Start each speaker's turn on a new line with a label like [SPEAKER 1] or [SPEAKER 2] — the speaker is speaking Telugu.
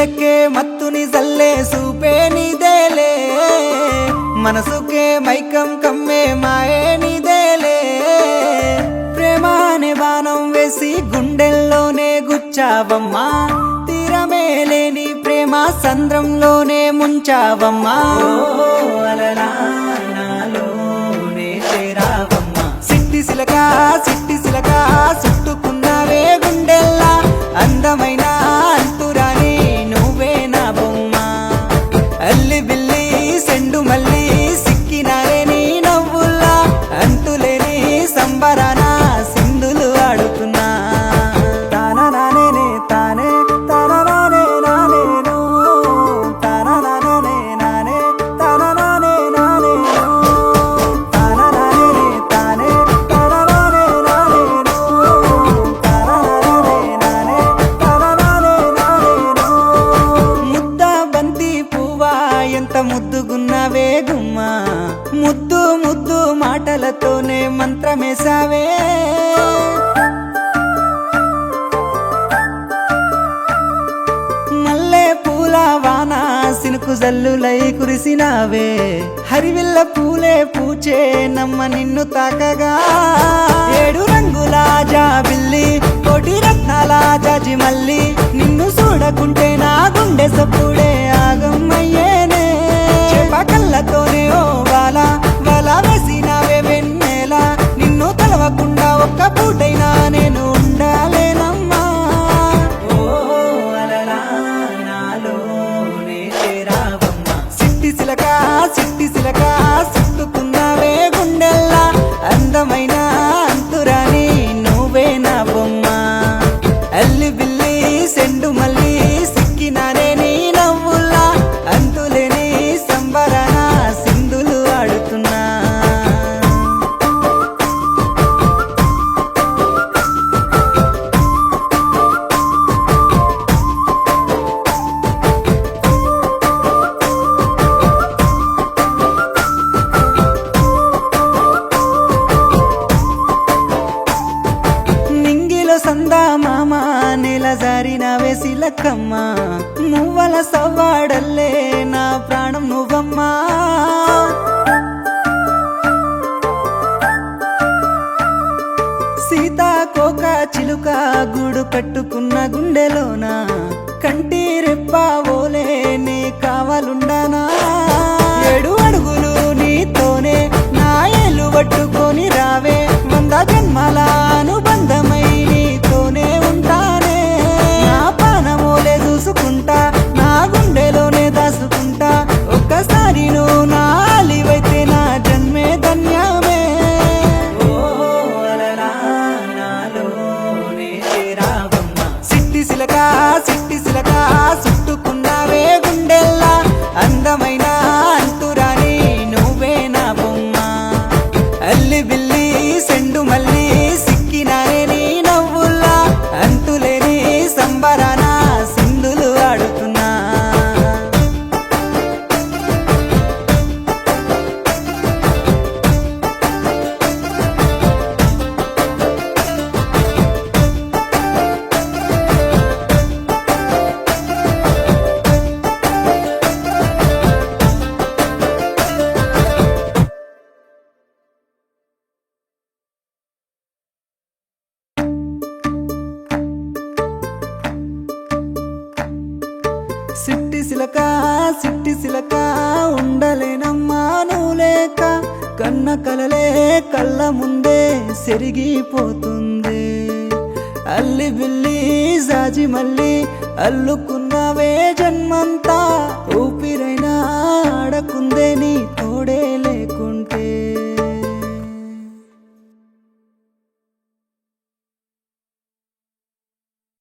[SPEAKER 1] గుండెకే మత్తుని జల్లే సూపే నీదేలే మనసుకే మైకం కమ్మే మాయే నీదేలే ప్రేమ అనే బాణం వేసి గుండెల్లోనే గుచ్చావమ్మా తీరమే లేని ప్రేమ సంద్రంలోనే ముంచావమ్మా అలలా నాలోనే చేరావమ్మా సిట్టి సిలక చుట్టుకున్నావే గుండెల్లా అందమైన అంతురాని నువ్వే నా బొమ్మ అల్లి బిల్లి సెండు మల్లి సిక్కినారే నీ నవ్వుల్లా అంతులేని సంబరాన సింధులు ఆడుతున్నా తానా నానే తానే తానా నానే నానేను తానా నానే నానే తానా నానే నానేను తానా నానే తానే తానా నానే నానేను తానా నానే నానే తానా నానే నానేను ముద్ద బంతి పువ్వా ఎంత ముద్దుగున్నావే గుమ్మా ముద్దు ముద్దు మాటలతోనే మంత్రమేసావే మల్లె పూల వాన సినుకు జల్లులై కురిసినావే హరివిల్ల పూలే పూచే నమ్మ నిన్ను తాకగా ఏడు రంగుల జాబిల్లి కోటి రత్నాల జాజి మల్లి నిన్ను చూడకుంటే నా గుండె సప్పుడే ఆగమ్మయ్యేనే కళ్ళతోనే ఓ బాల వల వేసినావే వెన్నెల నిన్ను తలవకుండా ఒక్క పూటైనా నేను ఉండాలేనమ్మా ఓ అలలా నాలోనే చేరావమ్మా సిట్టి సిలక చుట్టుకున్నావే గుండెల్లా అందమైన అంతురాని నువ్వే నా బొమ్మ అల్లి బిల్లి సెండు మల్లి సిక్కినానే నీ నవ్వుల్లా అంతులేని సంబరాన సింధులు ఆడుతున్నా నింగిలో సందా మామ నెల జారిన వేసిలక్కమ్మ మువ్వల సవ్వాడల్లే నా ప్రాణం నువ్వమ్మా సీతాకోక చిలుక గూడు కట్టుకున్న గుండెలోన కంటి రెప్పావోలే నీ కావాలుండానా ఏడు అడుగులు నీతోనే నా ఏలు పట్టుకొని రావే 100 జన్మల అనుబంధమై నీతోనే ఉంటానే నా పానమోలే చూసుకుంటా నా గుండెలోనే దాసుకుంటా ఒక్కసారి నువ్వు నా అలివైతే నా జన్మే ధన్యమే ఓ అలలా నాలోనే చేరావమ్మా సిట్టి సిలక చుట్టుకున్నావే గుండెల్లా అందమైన అంతురాని నువ్వే నా బొమ్మ అల్లి బిల్లి సెండు మల్లి సిక్కినానే నీ నవ్వుల్లా అంతులేని సంబరాన సింధులు ఆడుతున్నా సిట్టి సిలక ఉండలేనమ్మా నువ్వు లేక కన్న కలలే కళ్ళ ముందే సెరిగిపోతుంది అల్లి బిల్లి జాజి మల్లి అల్లుకున్నవే జన్మం